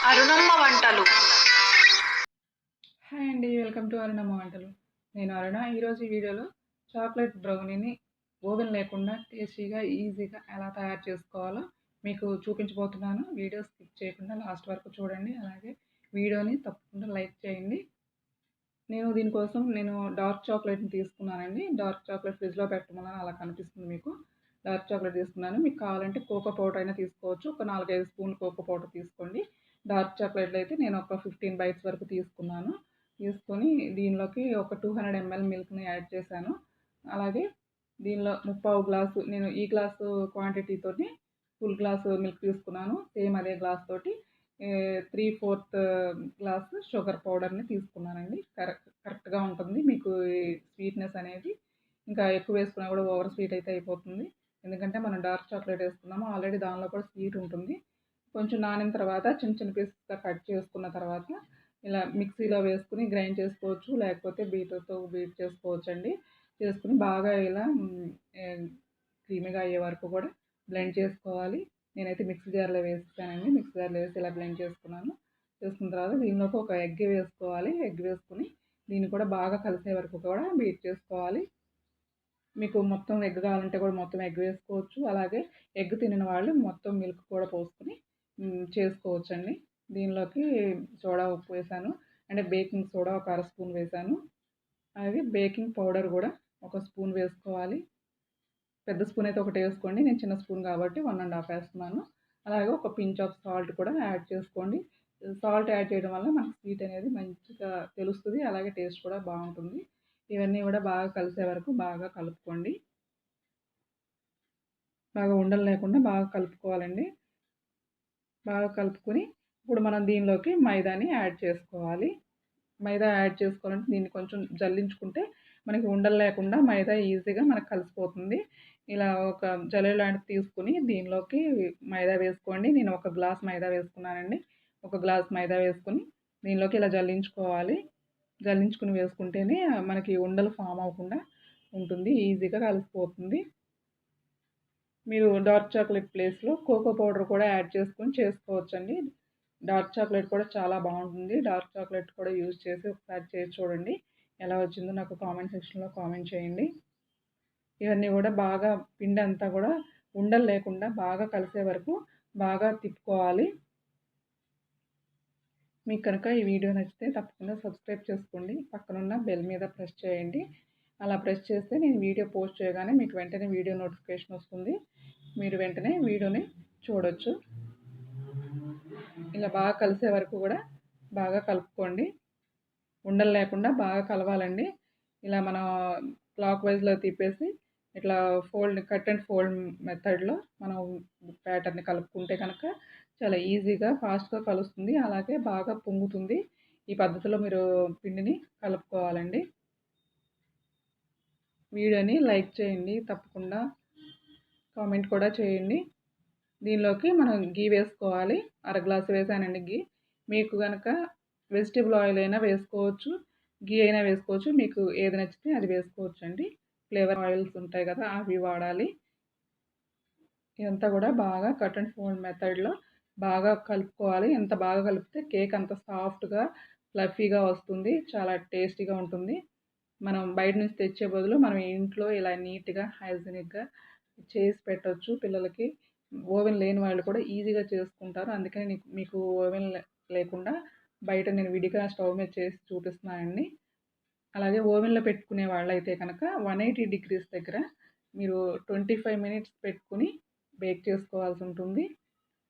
అరుణమ్మ వంటలు. హాయ్ అండి, welcome to Arunamma వంటలు. నేను అరుణ. ఈరోజు ఈ వీడియోలో చాక్లెట్ బ్రౌనీని ఓవెన్ లేకుండా టేస్టీగా ఈజీగా ఎలా తయారు చేసుకోవాలో మీకు చూపించబోతున్నాను. వీడియో స్కిప్ చేయకుండా లాస్ట్ వరకు చూడండి. అలాగే వీడియోని తప్పకుండా లైక్ చేయండి. దీనికోసం డార్క్ చాక్లెట్ని తీసుకున్నానండి. డార్క్ చాక్లెట్ ఫ్రిడ్జ్లో పెట్టమని అలా కనిపిస్తుంది మీకు. డార్క్ చాక్లెట్ తీసుకున్నాను. మీకు కావాలంటే కోకో పౌడర్ అయినా తీసుకోవచ్చు. ఒక 4-5 స్పూన్లు కోకో పౌడర్ తీసుకోండి. డార్క్ చాక్లెట్లు అయితే నేను ఒక 15 బైట్స్ వరకు తీసుకున్నాను. తీసుకొని దీనిలోకి ఒక 200 ml మిల్క్ని యాడ్ చేశాను. అలాగే దీనిలో ముప్పావు గ్లాసు, నేను ఈ గ్లాసు క్వాంటిటీతోని ఫుల్ గ్లాసు మిల్క్ తీసుకున్నాను. సేమ్ అదే గ్లాస్ తోటి 3/4 గ్లాసు షుగర్ పౌడర్ని తీసుకున్నానండి. కరెక్ట్గా ఉంటుంది మీకు స్వీట్నెస్ అనేది. ఇంకా ఎక్కువ వేసుకున్నా కూడా ఓవర్ స్వీట్ అయితే అయిపోతుంది. ఎందుకంటే మనం డార్క్ చాక్లెట్ వేసుకున్నాము, ఆల్రెడీ దానిలో కూడా స్వీట్ ఉంటుంది. కొంచెం నానిన తర్వాత చిన్న చిన్న పీసెస్గా కట్ చేసుకున్న తర్వాత ఇలా మిక్సీలో వేసుకుని గ్రైండ్ చేసుకోవచ్చు, లేకపోతే బీటర్తో బీట్ చేసుకోవచ్చండి. చేసుకుని బాగా ఇలా క్రీమీగా అయ్యే వరకు కూడా బ్లెండ్ చేసుకోవాలి. నేనైతే మిక్సీ జార్లో వేస్తానండి. మిక్సీ జార్లో వేసి ఇలా బ్లెండ్ చేసుకున్నాను. చేసుకున్న తర్వాత దీనిలోకి ఒక ఎగ్ వేసుకోవాలి. ఎగ్ వేసుకుని దీన్ని కూడా బాగా కలిసే వరకు కూడా బీట్ చేసుకోవాలి. మీకు మొత్తం ఎగ్ కావాలంటే కూడా మొత్తం ఎగ్ వేసుకోవచ్చు. అలాగే ఎగ్ తినని వాళ్ళు మొత్తం మిల్క్ కూడా పోసుకొని చేసుకోవచ్చండి. దీనిలోకి సోడా ఉప్పు వేసాను, అంటే బేకింగ్ సోడా ఒక 1/2 స్పూన్ వేసాను. అలాగే బేకింగ్ పౌడర్ కూడా ఒక స్పూన్ వేసుకోవాలి. పెద్ద స్పూన్ అయితే ఒకటి వేసుకోండి, నేను చిన్న స్పూన్ కాబట్టి 1.5 వేస్తున్నాను. అలాగే ఒక పించ్ ఆఫ్ సాల్ట్ కూడా యాడ్ చేసుకోండి. సాల్ట్ యాడ్ చేయడం వల్ల మనకు స్వీట్ అనేది మంచిగా తెలుస్తుంది. అలాగే టేస్ట్ కూడా బాగుంటుంది. ఇవన్నీ కూడా బాగా కలిసే వరకు బాగా కలుపుకోండి. బాగా ఉండలు లేకుండా బాగా కలుపుకోవాలండి. బాగా కలుపుకొని ఇప్పుడు మనం దీనిలోకి మైదాని యాడ్ చేసుకోవాలి. మైదా యాడ్ చేసుకోవాలంటే దీన్ని కొంచెం జల్లించుకుంటే మనకి ఉండలు లేకుండా మైదా ఈజీగా మనకు కలిసిపోతుంది. ఇలా ఒక జల్లెడ లాంటిది తీసుకుని దీనిలోకి మైదా వేసుకోండి. నేను ఒక గ్లాస్ మైదా వేసుకున్నానండి. ఒక గ్లాస్ మైదా వేసుకొని దీనిలోకి ఇలా జల్లించుకోవాలి. జల్లించుకుని వేసుకుంటేనే మనకి ఉండలు ఫామ్ అవ్వకుండా ఉంటుంది, ఈజీగా కలిసిపోతుంది. మీరు డార్క్ చాక్లెట్ ప్లేస్లో కోకో పౌడర్ కూడా యాడ్ చేసుకొని చేసుకోవచ్చండి. డార్క్ చాక్లెట్ కూడా చాలా బాగుంటుంది. డార్క్ చాక్లెట్ కూడా యూజ్ చేసి ఒకసారి చేసి చూడండి. ఎలా వచ్చిందో నాకు కామెంట్ సెక్షన్లో కామెంట్ చేయండి. ఇవన్నీ కూడా బాగా పిండి అంతా కూడా ఉండలు లేకుండా బాగా కలిసే వరకు బాగా తిప్పుకోవాలి. మీకు కనుక ఈ వీడియో నచ్చితే తప్పకుండా సబ్స్క్రైబ్ చేసుకోండి. పక్కనున్న బెల్ మీద ప్రెస్ చేయండి. అలా ప్రెస్ చేస్తే నేను వీడియో పోస్ట్ చేయగానే మీకు వెంటనే వీడియో నోటిఫికేషన్ వస్తుంది. మీరు వెంటనే వీడియోని చూడొచ్చు. ఇలా బాగా కలిసే వరకు కూడా బాగా కలుపుకోండి. ఉండలు లేకుండా బాగా కలవాలండి. ఇలా మనం క్లాక్ వైజ్లో తిప్పేసి ఇట్లా కట్ అండ్ ఫోల్డ్ మెథడ్లో మనం బ్యాటర్ని కలుపుకుంటే కనుక చాలా ఈజీగా ఫాస్ట్గా కలుస్తుంది. అలాగే బాగా పొంగుతుంది. ఈ పద్ధతిలో మీరు పిండిని కలుపుకోవాలండి. వీడియోని లైక్ చేయండి, తప్పకుండా కామెంట్ కూడా చేయండి. దీనిలోకి మనం గీ వేసుకోవాలి. 1/2 గ్లాసు వేసానండి గీ. మీకు కనుక వెజిటబుల్ ఆయిల్ అయినా వేసుకోవచ్చు, గీ అయినా వేసుకోవచ్చు. మీకు ఏది నచ్చితే అది వేసుకోవచ్చు అండి. ఫ్లేవర్ ఆయిల్స్ ఉంటాయి కదా, అవి వాడాలి. ఇదంతా కూడా బాగా కట్ అండ్ ఫోల్డ్ మెథడ్లో బాగా కలుపుకోవాలి. ఎంత బాగా కలిపితే కేక్ అంత సాఫ్ట్గా ఫ్లఫీగా వస్తుంది, చాలా టేస్టీగా ఉంటుంది. మనం బయట నుంచి తెచ్చే బదులు మనం ఇంట్లో ఇలా నీట్గా హైజీనిక్గా చేసి పెట్టవచ్చు పిల్లలకి. ఓవెన్ లేని వాళ్ళు కూడా ఈజీగా చేసుకుంటారు. అందుకని మీకు ఓవెన్ లేకుండా బయట నేను విడిగా స్టవ్ మీద చేసి చూపిస్తున్నానండి. అలాగే ఓవెన్లో పెట్టుకునే వాళ్ళైతే కనుక 180 degrees దగ్గర మీరు 25 minutes పెట్టుకుని బేక్ చేసుకోవాల్సి ఉంటుంది.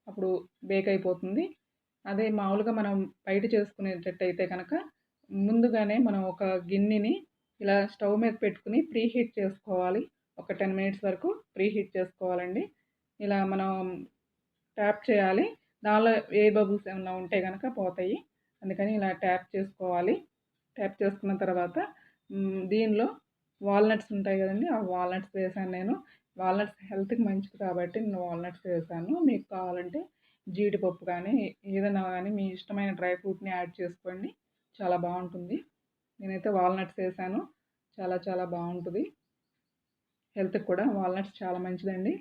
అప్పుడు బేక్ అయిపోతుంది. అదే మామూలుగా మనం బయట చేసుకునేటట్టయితే కనుక ముందుగానే మనం ఒక గిన్నెని ఇలా స్టవ్ మీద పెట్టుకుని ప్రీ హీట్ చేసుకోవాలి. ఒక 10 minutes వరకు ప్రీ హీట్ చేసుకోవాలండి. ఇలా మనం ట్యాప్ చేయాలి. దానిలో ఎయిర్ బబుల్స్ ఏమైనా ఉంటే కనుక పోతాయి. అందుకని ఇలా ట్యాప్ చేసుకోవాలి. ట్యాప్ చేసుకున్న తర్వాత దీనిలో వాల్నట్స్ ఉంటాయి కదండి, ఆ వాల్నట్స్ వేసాను నేను. వాల్నట్స్ హెల్త్కి మంచిది కాబట్టి నేను వాల్నట్స్ వేసాను. మీకు కావాలంటే జీడిపప్పు కానీ ఏదైనా కానీ మీ ఇష్టమైన డ్రై ఫ్రూట్ని యాడ్ చేసుకోండి, చాలా బాగుంటుంది. నేనైతే వాల్నట్స్ వేసాను. చాలా చాలా బాగుంటుంది. హెల్త్కి కూడా వాల్నట్స్ చాలా మంచిదండి.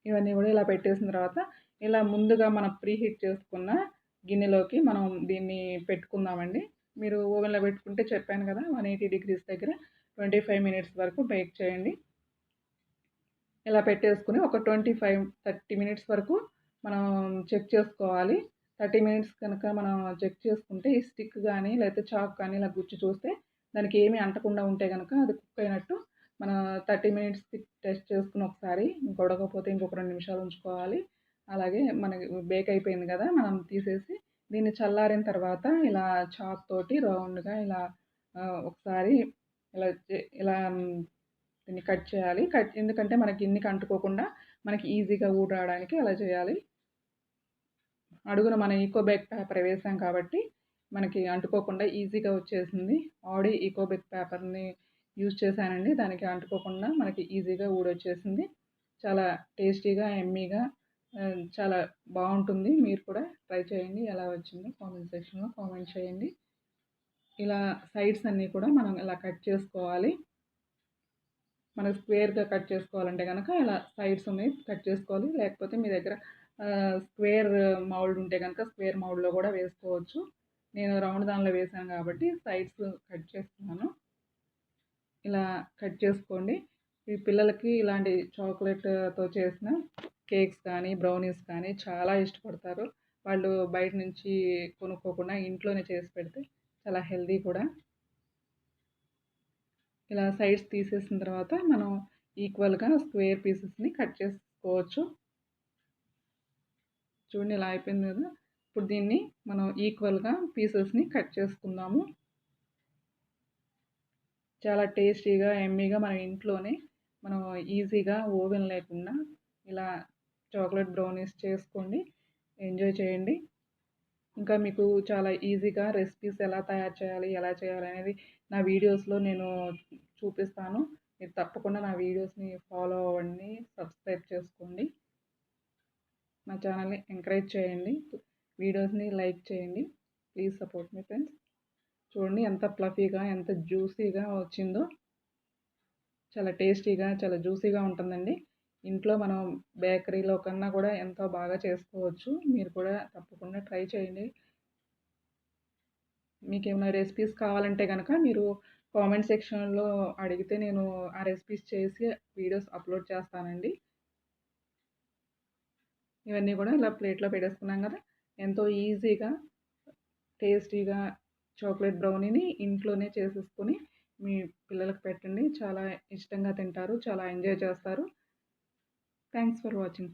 ఇవన్నీ కూడా ఇలా పెట్టేసిన తర్వాత ఇలా ముందుగా మనం ప్రీహీట్ చేసుకున్న గిన్నెలోకి మనం దీన్ని పెట్టుకుందామండి. మీరు ఓవెన్‌లో పెట్టుకుంటే చెప్పాను కదా! 180 డిగ్రీస్ దగ్గర 25 మినిట్స్ వరకు బేక్ చేయండి. ఇలా పెట్టేసుకొని ఒక 30 మినిట్స్ వరకు మనం చెక్ చేసుకోవాలి. 30 మినిట్స్ కనుక మనం చెక్ చేసుకుంటే ఈ స్టిక్ గానీ, లేకపోతే చాక్ కానీ ఇలా గుచ్చి చూస్తే దానికి ఏమీ అంటకుండా ఉంటే గనక అది కుక్ అయినట్టు. మనం 30 మినిట్స్‌కి టెస్ట్ చేసుకొని ఒకసారి ఉడకకపోతే ఇంకొక 2 నిమిషాలు ఉంచుకోవాలి. అలాగే మనకి బేక్ అయిపోయింది కదా! మనం తీసేసి దీన్ని చల్లారిన తర్వాత ఇలా చాక్ తోటి రౌండ్‌గా ఇలా ఒకసారి ఇలా దీన్ని కట్ చేయాలి. ఎందుకంటే మన గిన్నెకి అంటుకోకుండా మనకి ఈజీగా ఊడరాడానికి అలా చేయాలి. అడుగున మనం ఈకో బేక్ పేపర్ వేసాం కాబట్టి మనకి అంటుకోకుండా ఈజీగా వచ్చేసింది. ఆల్రెడీ ఈకో బేక్ పేపర్‌ని యూజ్ చేశానండి. దానికి అంటుకోకుండా మనకి ఈజీగా ఊడొచ్చేసింది. చాలా టేస్టీగా, యమ్మీగా చాలా బావుంటుంది. మీరు కూడా ట్రై చేయండి. ఎలా వచ్చిందో కామెంట్ సెక్షన్‌లో కామెంట్ చేయండి. ఇలా సైడ్స్ అన్నీ కూడా మనం ఇలా కట్ చేసుకోవాలి. మనకు స్క్వేర్‌గా కట్ చేసుకోవాలంటే గనక ఇలా సైడ్స్ ఉన్నాయి కట్ చేసుకోవాలి. లేకపోతే మీ దగ్గర స్క్వేర్ మౌల్డ్ ఉంటే గనక స్క్వేర్ మౌల్డ్‌లో కూడా వేసుకోవచ్చు. నేను రౌండ్ దానిలో వేసాను కాబట్టి సైడ్స్ కట్ చేసుకున్నాను. ఇలా కట్ చేసుకోండి. ఈ పిల్లలకి ఇలాంటి చాక్లెట్‌తో చేసిన కేక్స్ కానీ, బ్రౌనీస్ కానీ చాలా ఇష్టపడతారు. వాళ్ళు బయట నుంచి కొనుక్కోకుండా ఇంట్లోనే చేసి పెడితే చాలా హెల్తీ కూడా. ఇలా సైడ్స్ తీసేసిన తర్వాత మనం ఈక్వల్‌గా స్క్వేర్ పీసెస్‌ని కట్ చేసుకోవచ్చు. చూడండి ఇలా అయిపోయింది కదా! ఇప్పుడు దీన్ని మనం ఈక్వల్‌గా పీసెస్‌ని కట్ చేసుకుందాము. చాలా టేస్టీగా, యమ్మీగా మన ఇంట్లోనే మనం ఈజీగా ఓవెన్ లేకుండా ఇలా చాక్లెట్ బ్రౌనీస్ చేసుకోండి. ఎంజాయ్ చేయండి. ఇంకా మీకు చాలా ఈజీగా రెసిపీస్ ఎలా తయారు చేయాలి, ఎలా చేయాలనేది నా వీడియోస్‌లో నేను చూపిస్తాను. మీరు తప్పకుండా నా వీడియోస్‌ని ఫాలో అవ్వండి. సబ్స్క్రైబ్ చేసుకోండి. నా ఛానల్‌ని ఎంకరేజ్ చేయండి. వీడియోస్‌ని లైక్ చేయండి. Please support me friends. చూడండి ఎంత ఫ్లఫీగా, ఎంత జ్యూసీగా వచ్చిందో. చాలా టేస్టీగా, చాలా జ్యూసీగా ఉంటుందండి. ఇంట్లో మనం బేకరీలో కన్నా కూడా ఎంతో బాగా చేసుకోవచ్చు. మీరు కూడా తప్పకుండా ట్రై చేయండి. మీకేమైనా రెసిపీస్ కావాలంటే గనక మీరు కామెంట్ సెక్షన్‌లో అడిగితే నేను ఆ రెసిపీస్ చేసి వీడియోస్ అప్‌లోడ్ చేస్తానండి. ఇవన్నీ కూడా ఇలా ప్లేట్‌లో పెట్టేసుకున్నాం కదా! ఎంతో ఈజీగా, టేస్టీగా చాక్లెట్ బ్రౌనీని ఇంట్లోనే చేసేసుకొని మీ పిల్లలకి పెట్టండి. చాలా ఇష్టంగా తింటారు. చాలా ఎంజాయ్ చేస్తారు. Thanks for watching.